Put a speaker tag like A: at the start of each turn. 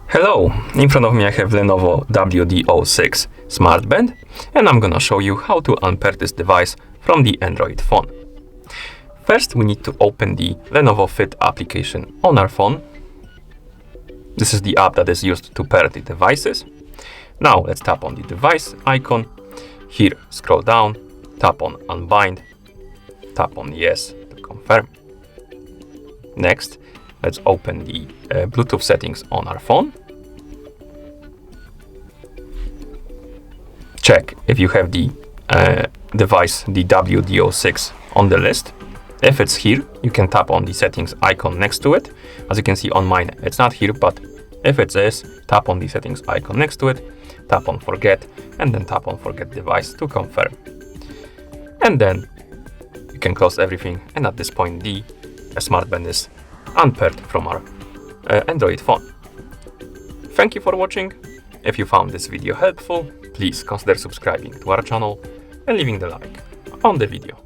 A: Hello, in front of me I have Lenovo WD06 Smartband, and I'm gonna show you how to unpair this device from the Android phone. First, we need to open the Lenovo Fit application on our phone. This is the app that is used to pair the devices. Now let's tap on the device icon. Here, scroll down, tap on Unbind, tap on Yes to confirm. Next, let's open the Bluetooth settings on our phone. Check if you have the device, the WD06, on the list. If it's here, you can tap on the settings icon next to it. As you can see on mine, it's not here, but if it is, tap on the settings icon next to it, tap on Forget, and then tap on Forget Device to confirm. And then you can close everything, and at this point the Smartband is unpaired from our Android phone. Thank you for watching. If you found this video helpful, please consider subscribing to our channel and leaving the like on the video.